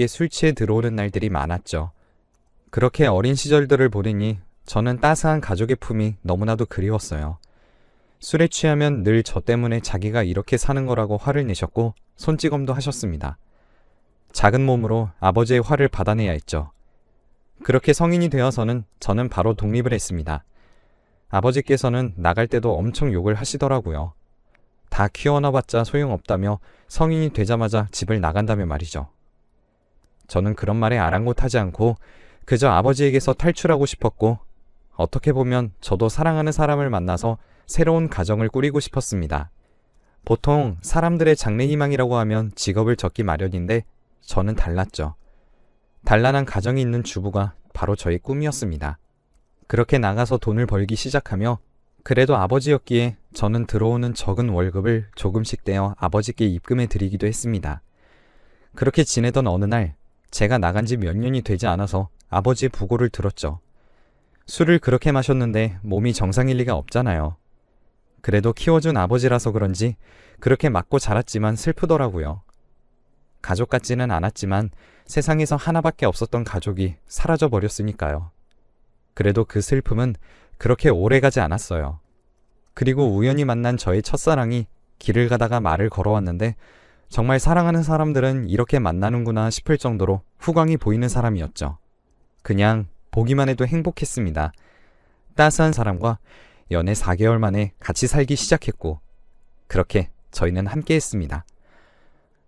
늦게 술 취해 들어오는 날들이 많았죠. 그렇게 어린 시절들을 보내니 저는 따스한 가족의 품이 너무나도 그리웠어요. 술에 취하면 늘 저 때문에 자기가 이렇게 사는 거라고 화를 내셨고 손찌검도 하셨습니다. 작은 몸으로 아버지의 화를 받아내야 했죠. 그렇게 성인이 되어서는 저는 바로 독립을 했습니다. 아버지께서는 나갈 때도 엄청 욕을 하시더라고요. 다 키워놔봤자 소용없다며 성인이 되자마자 집을 나간다며 말이죠. 저는 그런 말에 아랑곳하지 않고 그저 아버지에게서 탈출하고 싶었고, 어떻게 보면 저도 사랑하는 사람을 만나서 새로운 가정을 꾸리고 싶었습니다. 보통 사람들의 장래희망이라고 하면 직업을 적기 마련인데 저는 달랐죠. 단란한 가정이 있는 주부가 바로 저의 꿈이었습니다. 그렇게 나가서 돈을 벌기 시작하며 그래도 아버지였기에 저는 들어오는 적은 월급을 조금씩 떼어 아버지께 입금해 드리기도 했습니다. 그렇게 지내던 어느 날 제가 나간 지 몇 년이 되지 않아서 아버지의 부고를 들었죠. 술을 그렇게 마셨는데 몸이 정상일 리가 없잖아요. 그래도 키워준 아버지라서 그런지 그렇게 맞고 자랐지만 슬프더라고요. 가족 같지는 않았지만 세상에서 하나밖에 없었던 가족이 사라져 버렸으니까요. 그래도 그 슬픔은 그렇게 오래 가지 않았어요. 그리고 우연히 만난 저의 첫사랑이 길을 가다가 말을 걸어왔는데 정말 사랑하는 사람들은 이렇게 만나는구나 싶을 정도로 후광이 보이는 사람이었죠. 그냥 보기만 해도 행복했습니다. 따스한 사람과 연애 4개월 만에 같이 살기 시작했고 그렇게 저희는 함께 했습니다.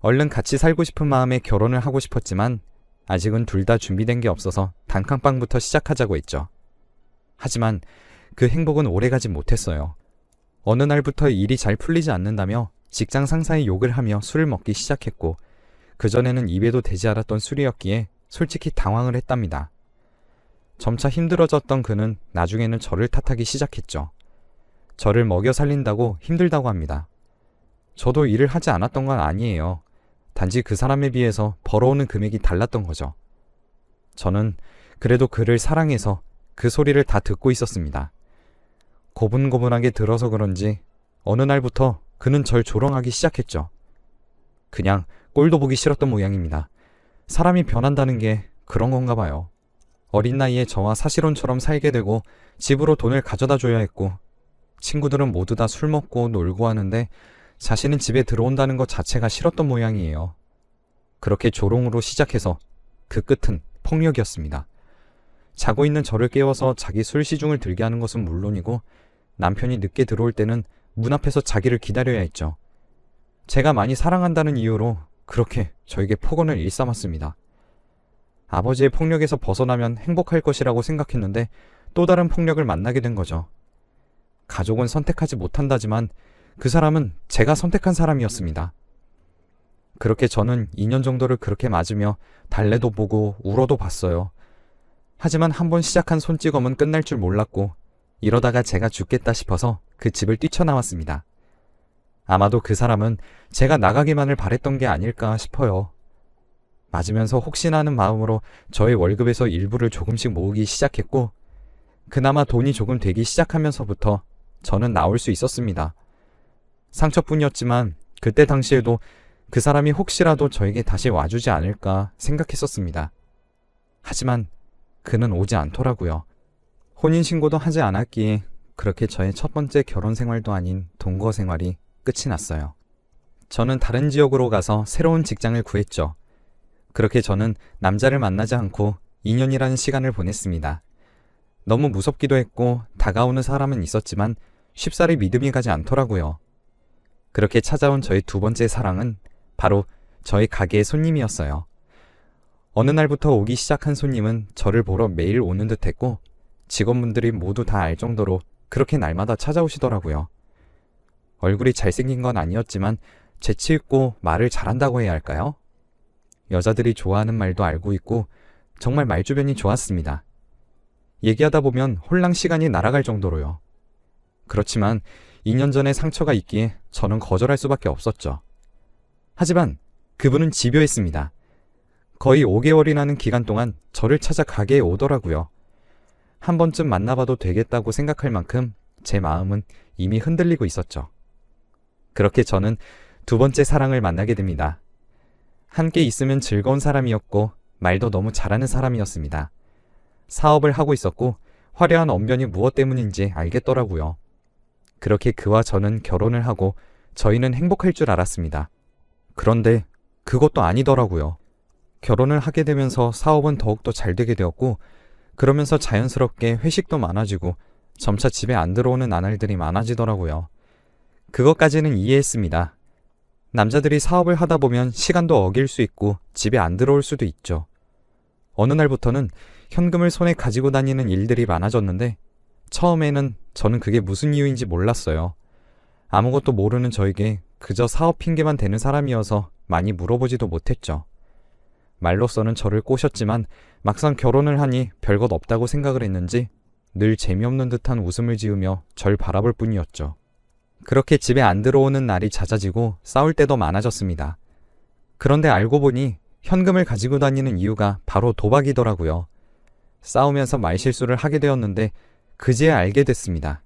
얼른 같이 살고 싶은 마음에 결혼을 하고 싶었지만 아직은 둘 다 준비된 게 없어서 단칸방부터 시작하자고 했죠. 하지만 그 행복은 오래가지 못했어요. 어느 날부터 일이 잘 풀리지 않는다며 직장 상사의 욕을 하며 술을 먹기 시작했고 그전에는 입에도 대지 않았던 술이었기에 솔직히 당황을 했답니다. 점차 힘들어졌던 그는 나중에는 저를 탓하기 시작했죠. 저를 먹여 살린다고 힘들다고 합니다. 저도 일을 하지 않았던 건 아니에요. 단지 그 사람에 비해서 벌어오는 금액이 달랐던 거죠. 저는 그래도 그를 사랑해서 그 소리를 다 듣고 있었습니다. 고분고분하게 들어서 그런지 어느 날부터 그는 절 조롱하기 시작했죠. 그냥 꼴도 보기 싫었던 모양입니다. 사람이 변한다는 게 그런 건가 봐요. 어린 나이에 저와 사실혼처럼 살게 되고 집으로 돈을 가져다 줘야 했고 친구들은 모두 다 술 먹고 놀고 하는데 자신은 집에 들어온다는 것 자체가 싫었던 모양이에요. 그렇게 조롱으로 시작해서 그 끝은 폭력이었습니다. 자고 있는 저를 깨워서 자기 술 시중을 들게 하는 것은 물론이고 남편이 늦게 들어올 때는 문 앞에서 자기를 기다려야 했죠. 제가 많이 사랑한다는 이유로 그렇게 저에게 폭언을 일삼았습니다. 아버지의 폭력에서 벗어나면 행복할 것이라고 생각했는데 또 다른 폭력을 만나게 된 거죠. 가족은 선택하지 못한다지만 그 사람은 제가 선택한 사람이었습니다. 그렇게 저는 2년 정도를 그렇게 맞으며 달래도 보고 울어도 봤어요. 하지만 한번 시작한 손찌검은 끝날 줄 몰랐고 이러다가 제가 죽겠다 싶어서 그 집을 뛰쳐나왔습니다. 아마도 그 사람은 제가 나가기만을 바랬던 게 아닐까 싶어요. 맞으면서 혹시나 하는 마음으로 저의 월급에서 일부를 조금씩 모으기 시작했고 그나마 돈이 조금 되기 시작하면서부터 저는 나올 수 있었습니다. 상처뿐이었지만 그때 당시에도 그 사람이 혹시라도 저에게 다시 와주지 않을까 생각했었습니다. 하지만 그는 오지 않더라고요. 혼인신고도 하지 않았기에 그렇게 저의 첫 번째 결혼 생활도 아닌 동거 생활이 끝이 났어요. 저는 다른 지역으로 가서 새로운 직장을 구했죠. 그렇게 저는 남자를 만나지 않고 2년이라는 시간을 보냈습니다. 너무 무섭기도 했고 다가오는 사람은 있었지만 쉽사리 믿음이 가지 않더라고요. 그렇게 찾아온 저의 두 번째 사랑은 바로 저희 가게의 손님이었어요. 어느 날부터 오기 시작한 손님은 저를 보러 매일 오는 듯 했고 직원분들이 모두 다 알 정도로 그렇게 날마다 찾아오시더라고요. 얼굴이 잘생긴 건 아니었지만 재치있고 말을 잘한다고 해야 할까요? 여자들이 좋아하는 말도 알고 있고 정말 말주변이 좋았습니다. 얘기하다 보면 홀랑 시간이 날아갈 정도로요. 그렇지만 2년 전에 상처가 있기에 저는 거절할 수밖에 없었죠. 하지만 그분은 집요했습니다. 거의 5개월이라는 기간 동안 저를 찾아 가게에 오더라고요. 한 번쯤 만나봐도 되겠다고 생각할 만큼 제 마음은 이미 흔들리고 있었죠. 그렇게 저는 두 번째 사랑을 만나게 됩니다. 함께 있으면 즐거운 사람이었고 말도 너무 잘하는 사람이었습니다. 사업을 하고 있었고 화려한 언변이 무엇 때문인지 알겠더라고요. 그렇게 그와 저는 결혼을 하고 저희는 행복할 줄 알았습니다. 그런데 그것도 아니더라고요. 결혼을 하게 되면서 사업은 더욱더 잘 되게 되었고 그러면서 자연스럽게 회식도 많아지고 점차 집에 안 들어오는 나날들이 많아지더라고요. 그것까지는 이해했습니다. 남자들이 사업을 하다 보면 시간도 어길 수 있고 집에 안 들어올 수도 있죠. 어느 날부터는 현금을 손에 가지고 다니는 일들이 많아졌는데 처음에는 저는 그게 무슨 이유인지 몰랐어요. 아무것도 모르는 저에게 그저 사업 핑계만 대는 사람이어서 많이 물어보지도 못했죠. 말로서는 저를 꼬셨지만 막상 결혼을 하니 별것 없다고 생각을 했는지 늘 재미없는 듯한 웃음을 지으며 절 바라볼 뿐이었죠. 그렇게 집에 안 들어오는 날이 잦아지고 싸울 때도 많아졌습니다. 그런데 알고 보니 현금을 가지고 다니는 이유가 바로 도박이더라고요. 싸우면서 말실수를 하게 되었는데 그제야 알게 됐습니다.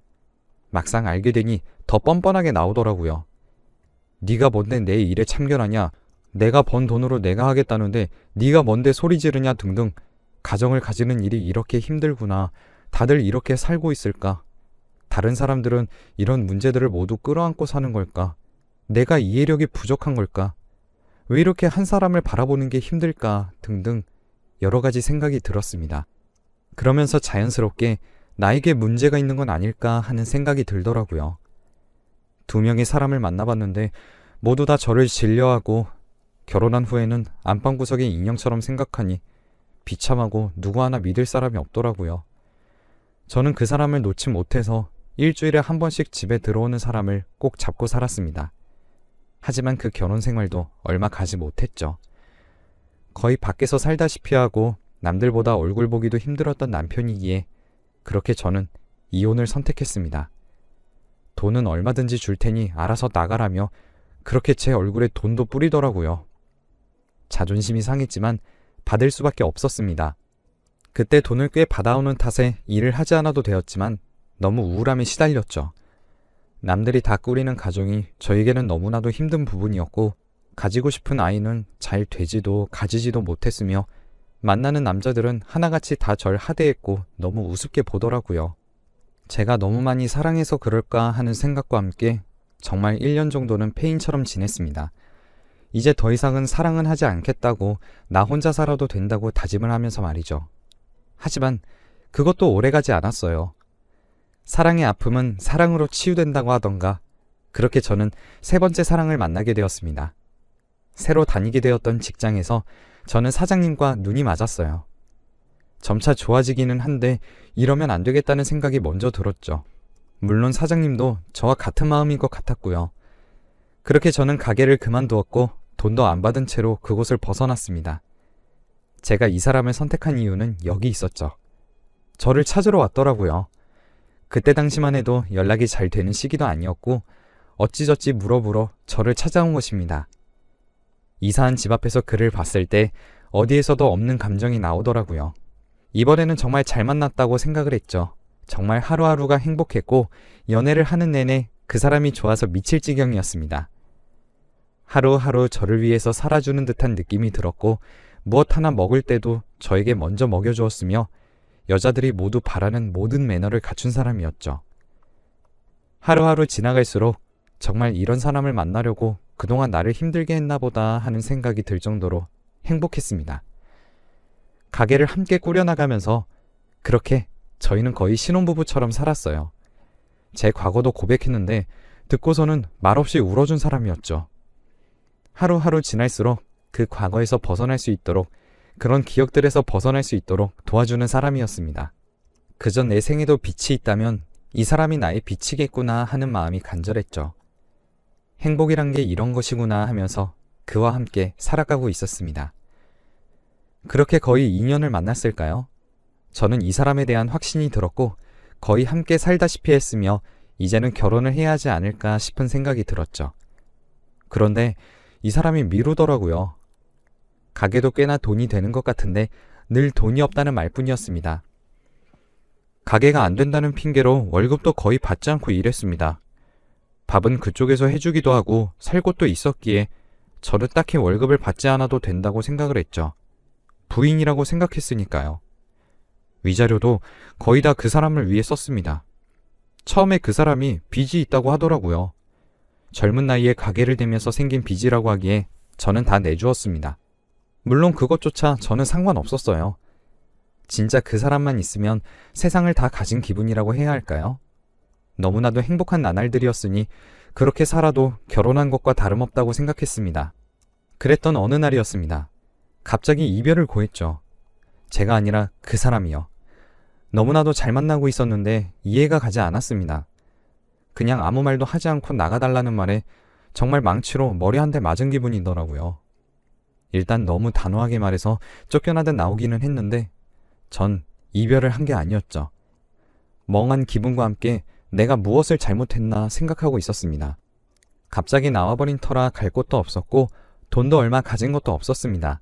막상 알게 되니 더 뻔뻔하게 나오더라고요. 네가 뭔데 내 일에 참견하냐? 내가 번 돈으로 내가 하겠다는데 네가 뭔데 소리 지르냐 등등. 가정을 가지는 일이 이렇게 힘들구나. 다들 이렇게 살고 있을까? 다른 사람들은 이런 문제들을 모두 끌어안고 사는 걸까? 내가 이해력이 부족한 걸까? 왜 이렇게 한 사람을 바라보는 게 힘들까? 등등 여러 가지 생각이 들었습니다. 그러면서 자연스럽게 나에게 문제가 있는 건 아닐까 하는 생각이 들더라고요. 두 명의 사람을 만나봤는데 모두 다 저를 진려하고 결혼한 후에는 안방구석의 인형처럼 생각하니 비참하고 누구 하나 믿을 사람이 없더라고요. 저는 그 사람을 놓지 못해서 일주일에 한 번씩 집에 들어오는 사람을 꼭 잡고 살았습니다. 하지만 그 결혼 생활도 얼마 가지 못했죠. 거의 밖에서 살다시피 하고 남들보다 얼굴 보기도 힘들었던 남편이기에 그렇게 저는 이혼을 선택했습니다. 돈은 얼마든지 줄 테니 알아서 나가라며 그렇게 제 얼굴에 돈도 뿌리더라고요. 자존심이 상했지만 받을 수밖에 없었습니다. 그때 돈을 꽤 받아오는 탓에 일을 하지 않아도 되었지만 너무 우울함에 시달렸죠. 남들이 다 꾸리는 가정이 저에게는 너무나도 힘든 부분이었고 가지고 싶은 아이는 잘 되지도 가지지도 못했으며 만나는 남자들은 하나같이 다 절 하대했고 너무 우습게 보더라고요. 제가 너무 많이 사랑해서 그럴까 하는 생각과 함께 정말 1년 정도는 폐인처럼 지냈습니다. 이제 더 이상은 사랑은 하지 않겠다고 나 혼자 살아도 된다고 다짐을 하면서 말이죠. 하지만 그것도 오래가지 않았어요. 사랑의 아픔은 사랑으로 치유된다고 하던가 그렇게 저는 세 번째 사랑을 만나게 되었습니다. 새로 다니게 되었던 직장에서 저는 사장님과 눈이 맞았어요. 점차 좋아지기는 한데 이러면 안 되겠다는 생각이 먼저 들었죠. 물론 사장님도 저와 같은 마음인 것 같았고요. 그렇게 저는 가게를 그만두었고 돈도 안 받은 채로 그곳을 벗어났습니다. 제가 이 사람을 선택한 이유는 여기 있었죠. 저를 찾으러 왔더라고요. 그때 당시만 해도 연락이 잘 되는 시기도 아니었고 어찌저찌 물어보러 저를 찾아온 것입니다. 이사한 집 앞에서 그를 봤을 때 어디에서도 없는 감정이 나오더라고요. 이번에는 정말 잘 만났다고 생각을 했죠. 정말 하루하루가 행복했고 연애를 하는 내내 그 사람이 좋아서 미칠 지경이었습니다. 하루하루 저를 위해서 살아주는 듯한 느낌이 들었고 무엇 하나 먹을 때도 저에게 먼저 먹여주었으며 여자들이 모두 바라는 모든 매너를 갖춘 사람이었죠. 하루하루 지나갈수록 정말 이런 사람을 만나려고 그동안 나를 힘들게 했나 보다 하는 생각이 들 정도로 행복했습니다. 가게를 함께 꾸려나가면서 그렇게 저희는 거의 신혼부부처럼 살았어요. 제 과거도 고백했는데 듣고서는 말없이 울어준 사람이었죠. 하루하루 지날수록 그 과거에서 벗어날 수 있도록 그런 기억들에서 벗어날 수 있도록 도와주는 사람이었습니다. 그저 내 생에도 빛이 있다면 이 사람이 나의 빛이겠구나 하는 마음이 간절했죠. 행복이란 게 이런 것이구나 하면서 그와 함께 살아가고 있었습니다. 그렇게 거의 2년을 만났을까요? 저는 이 사람에 대한 확신이 들었고 거의 함께 살다시피 했으며 이제는 결혼을 해야 하지 않을까 싶은 생각이 들었죠. 그런데 이 사람이 미루더라고요. 가게도 꽤나 돈이 되는 것 같은데 늘 돈이 없다는 말뿐이었습니다. 가게가 안 된다는 핑계로 월급도 거의 받지 않고 일했습니다. 밥은 그쪽에서 해주기도 하고 살 곳도 있었기에 저를 딱히 월급을 받지 않아도 된다고 생각을 했죠. 부인이라고 생각했으니까요. 위자료도 거의 다 그 사람을 위해 썼습니다. 처음에 그 사람이 빚이 있다고 하더라고요. 젊은 나이에 가게를 대면서 생긴 빚이라고 하기에 저는 다 내주었습니다. 물론 그것조차 저는 상관없었어요. 진짜 그 사람만 있으면 세상을 다 가진 기분이라고 해야 할까요? 너무나도 행복한 나날들이었으니 그렇게 살아도 결혼한 것과 다름없다고 생각했습니다. 그랬던 어느 날이었습니다. 갑자기 이별을 고했죠. 제가 아니라 그 사람이요. 너무나도 잘 만나고 있었는데 이해가 가지 않았습니다. 그냥 아무 말도 하지 않고 나가달라는 말에 정말 망치로 머리 한 대 맞은 기분이더라고요. 일단 너무 단호하게 말해서 쫓겨나듯 나오기는 했는데 전 이별을 한 게 아니었죠. 멍한 기분과 함께 내가 무엇을 잘못했나 생각하고 있었습니다. 갑자기 나와버린 터라 갈 곳도 없었고 돈도 얼마 가진 것도 없었습니다.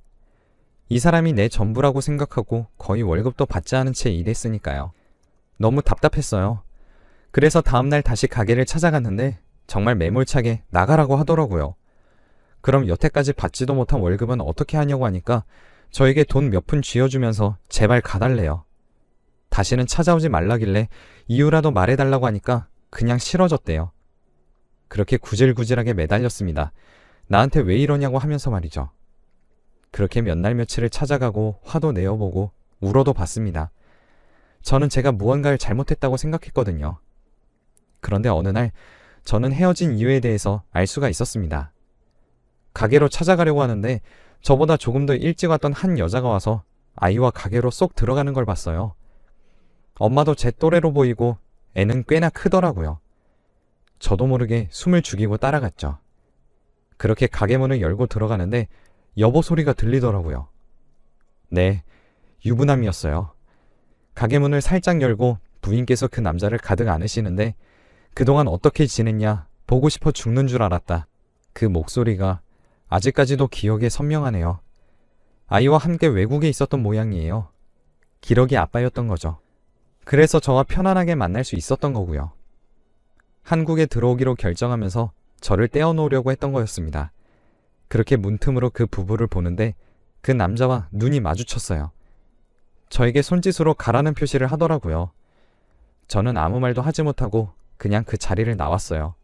이 사람이 내 전부라고 생각하고 거의 월급도 받지 않은 채 일했으니까요. 너무 답답했어요. 그래서 다음날 다시 가게를 찾아갔는데 정말 매몰차게 나가라고 하더라고요. 그럼 여태까지 받지도 못한 월급은 어떻게 하냐고 하니까 저에게 돈 몇 푼 쥐어주면서 제발 가달래요. 다시는 찾아오지 말라길래 이유라도 말해달라고 하니까 그냥 싫어졌대요. 그렇게 구질구질하게 매달렸습니다. 나한테 왜 이러냐고 하면서 말이죠. 그렇게 몇 날 며칠을 찾아가고 화도 내어보고 울어도 봤습니다. 저는 제가 무언가를 잘못했다고 생각했거든요. 그런데 어느 날 저는 헤어진 이유에 대해서 알 수가 있었습니다. 가게로 찾아가려고 하는데 저보다 조금 더 일찍 왔던 한 여자가 와서 아이와 가게로 쏙 들어가는 걸 봤어요. 엄마도 제 또래로 보이고 애는 꽤나 크더라고요. 저도 모르게 숨을 죽이고 따라갔죠. 그렇게 가게 문을 열고 들어가는데 여보 소리가 들리더라고요. 네, 유부남이었어요. 가게 문을 살짝 열고 부인께서 그 남자를 가득 안으시는데 그동안 어떻게 지냈냐 보고 싶어 죽는 줄 알았다. 그 목소리가 아직까지도 기억에 선명하네요. 아이와 함께 외국에 있었던 모양이에요. 기러기 아빠였던 거죠. 그래서 저와 편안하게 만날 수 있었던 거고요. 한국에 들어오기로 결정하면서 저를 떼어놓으려고 했던 거였습니다. 그렇게 문틈으로 그 부부를 보는데 그 남자와 눈이 마주쳤어요. 저에게 손짓으로 가라는 표시를 하더라고요. 저는 아무 말도 하지 못하고 그냥 그 자리를 나왔어요.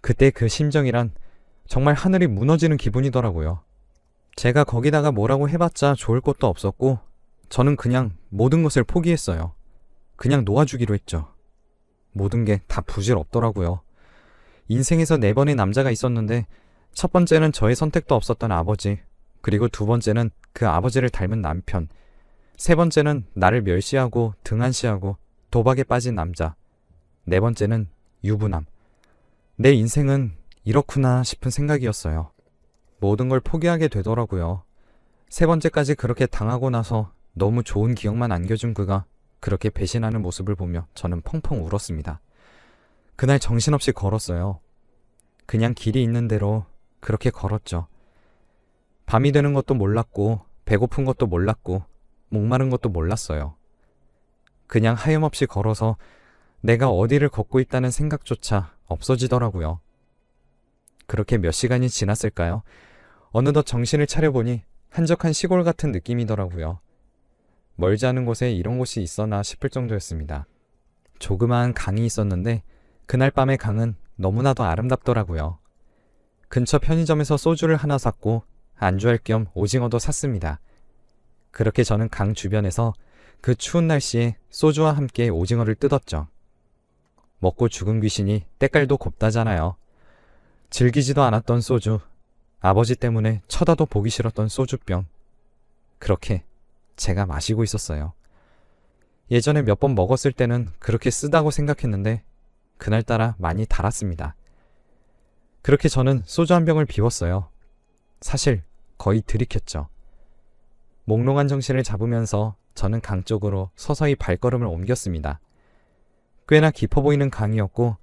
그때 그 심정이란 정말 하늘이 무너지는 기분이더라고요. 제가 거기다가 뭐라고 해봤자 좋을 것도 없었고 저는 그냥 모든 것을 포기했어요. 그냥 놓아주기로 했죠. 모든 게 다 부질없더라고요. 인생에서 4번의 남자가 있었는데 첫 번째는 저의 선택도 없었던 아버지, 그리고 두 번째는 그 아버지를 닮은 남편, 세 번째는 나를 멸시하고 등한시하고 도박에 빠진 남자, 네 번째는 유부남. 내 인생은 이렇구나 싶은 생각이었어요. 모든 걸 포기하게 되더라고요. 세 번째까지 그렇게 당하고 나서 너무 좋은 기억만 안겨준 그가 그렇게 배신하는 모습을 보며 저는 펑펑 울었습니다. 그날 정신없이 걸었어요. 그냥 길이 있는 대로 그렇게 걸었죠. 밤이 되는 것도 몰랐고 배고픈 것도 몰랐고 목마른 것도 몰랐어요. 그냥 하염없이 걸어서 내가 어디를 걷고 있다는 생각조차 없어지더라고요. 그렇게 몇 시간이 지났을까요? 어느덧 정신을 차려보니 한적한 시골 같은 느낌이더라고요. 멀지 않은 곳에 이런 곳이 있었나 싶을 정도였습니다. 조그마한 강이 있었는데 그날 밤의 강은 너무나도 아름답더라고요. 근처 편의점에서 소주를 하나 샀고 안주할 겸 오징어도 샀습니다. 그렇게 저는 강 주변에서 그 추운 날씨에 소주와 함께 오징어를 뜯었죠. 먹고 죽은 귀신이 때깔도 곱다잖아요. 즐기지도 않았던 소주, 아버지 때문에 쳐다도 보기 싫었던 소주병. 그렇게 제가 마시고 있었어요. 예전에 몇 번 먹었을 때는 그렇게 쓰다고 생각했는데 그날따라 많이 달았습니다. 그렇게 저는 소주 한 병을 비웠어요. 사실 거의 들이켰죠. 몽롱한 정신을 잡으면서 저는 강 쪽으로 서서히 발걸음을 옮겼습니다. 꽤나 깊어 보이는 강이었고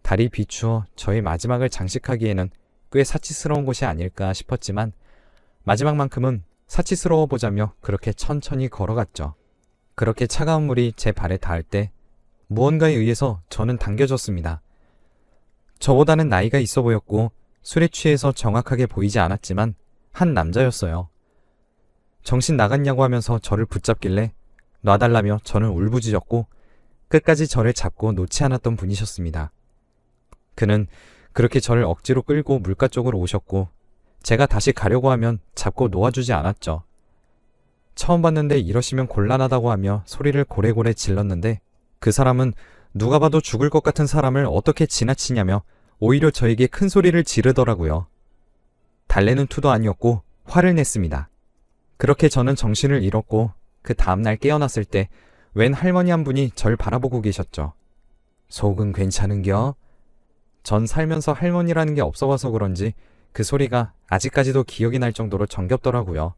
달이 비추어 저의 마지막을 장식하기에는 꽤 사치스러운 곳이 아닐까 싶었지만 마지막만큼은 사치스러워 보자며 그렇게 천천히 걸어갔죠. 그렇게 차가운 물이 제 발에 닿을 때 무언가에 의해서 저는 당겨졌습니다. 저보다는 나이가 있어 보였고 술에 취해서 정확하게 보이지 않았지만 한 남자였어요. 정신 나갔냐고 하면서 저를 붙잡길래 놔달라며 저는 울부짖었고 끝까지 저를 잡고 놓지 않았던 분이셨습니다. 그는 그렇게 저를 억지로 끌고 물가 쪽으로 오셨고 제가 다시 가려고 하면 잡고 놓아주지 않았죠. 처음 봤는데 이러시면 곤란하다고 하며 소리를 고래고래 질렀는데 그 사람은 누가 봐도 죽을 것 같은 사람을 어떻게 지나치냐며 오히려 저에게 큰 소리를 지르더라고요. 달래는 투도 아니었고 화를 냈습니다. 그렇게 저는 정신을 잃었고 그 다음날 깨어났을 때 웬 할머니 한 분이 절 바라보고 계셨죠. 속은 괜찮은겨? 전 살면서 할머니라는 게 없어봐서 그런지 그 소리가 아직까지도 기억이 날 정도로 정겹더라고요.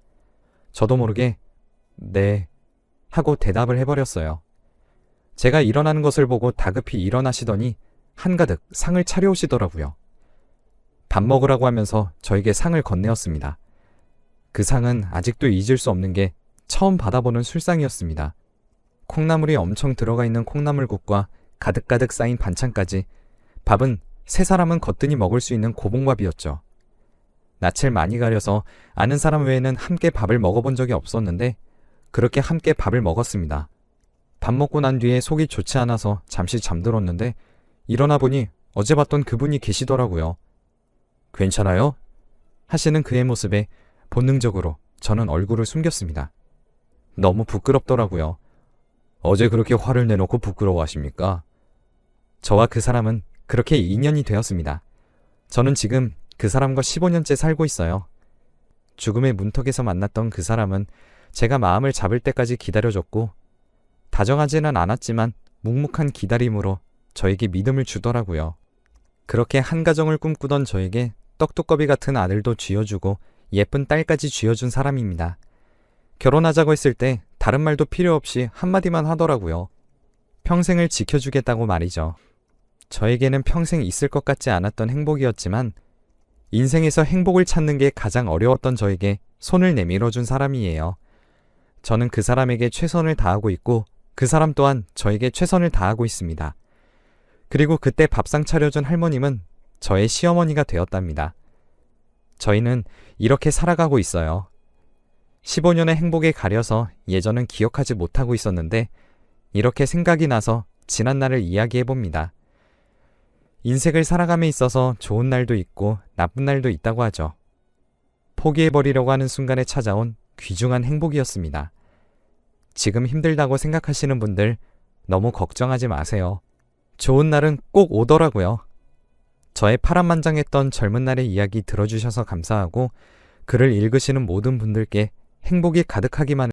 저도 모르게 네 하고 대답을 해버렸어요. 제가 일어나는 것을 보고 다급히 일어나시더니 한가득 상을 차려오시더라고요. 밥 먹으라고 하면서 저에게 상을 건네었습니다. 그 상은 아직도 잊을 수 없는 게 처음 받아보는 술상이었습니다. 콩나물이 엄청 들어가 있는 콩나물국과 가득가득 쌓인 반찬까지 밥은 세 사람은 거뜬히 먹을 수 있는 고봉밥이었죠. 낯을 많이 가려서 아는 사람 외에는 함께 밥을 먹어본 적이 없었는데 그렇게 함께 밥을 먹었습니다. 밥 먹고 난 뒤에 속이 좋지 않아서 잠시 잠들었는데 일어나 보니 어제 봤던 그분이 계시더라고요. 괜찮아요? 하시는 그의 모습에 본능적으로 저는 얼굴을 숨겼습니다. 너무 부끄럽더라고요. 어제 그렇게 화를 내놓고 부끄러워하십니까? 저와 그 사람은 그렇게 인연이 되었습니다. 저는 지금 그 사람과 15년째 살고 있어요. 죽음의 문턱에서 만났던 그 사람은 제가 마음을 잡을 때까지 기다려줬고 다정하지는 않았지만 묵묵한 기다림으로 저에게 믿음을 주더라고요. 그렇게 한 가정을 꿈꾸던 저에게 떡두꺼비 같은 아들도 쥐어주고 예쁜 딸까지 쥐어준 사람입니다. 결혼하자고 했을 때 다른 말도 필요 없이 한마디만 하더라고요. 평생을 지켜주겠다고 말이죠. 저에게는 평생 있을 것 같지 않았던 행복이었지만 인생에서 행복을 찾는 게 가장 어려웠던 저에게 손을 내밀어준 사람이에요. 저는 그 사람에게 최선을 다하고 있고 그 사람 또한 저에게 최선을 다하고 있습니다. 그리고 그때 밥상 차려준 할머님은 저의 시어머니가 되었답니다. 저희는 이렇게 살아가고 있어요. 15년의 행복에 가려서 예전은 기억하지 못하고 있었는데 이렇게 생각이 나서 지난 날을 이야기해봅니다. 인생을 살아감에 있어서 좋은 날도 있고 나쁜 날도 있다고 하죠. 포기해버리려고 하는 순간에 찾아온 귀중한 행복이었습니다. 지금 힘들다고 생각하시는 분들 너무 걱정하지 마세요. 좋은 날은 꼭 오더라고요. 저의 파란만장했던 젊은 날의 이야기 들어주셔서 감사하고 글을 읽으시는 모든 분들께 행복이 가득하기만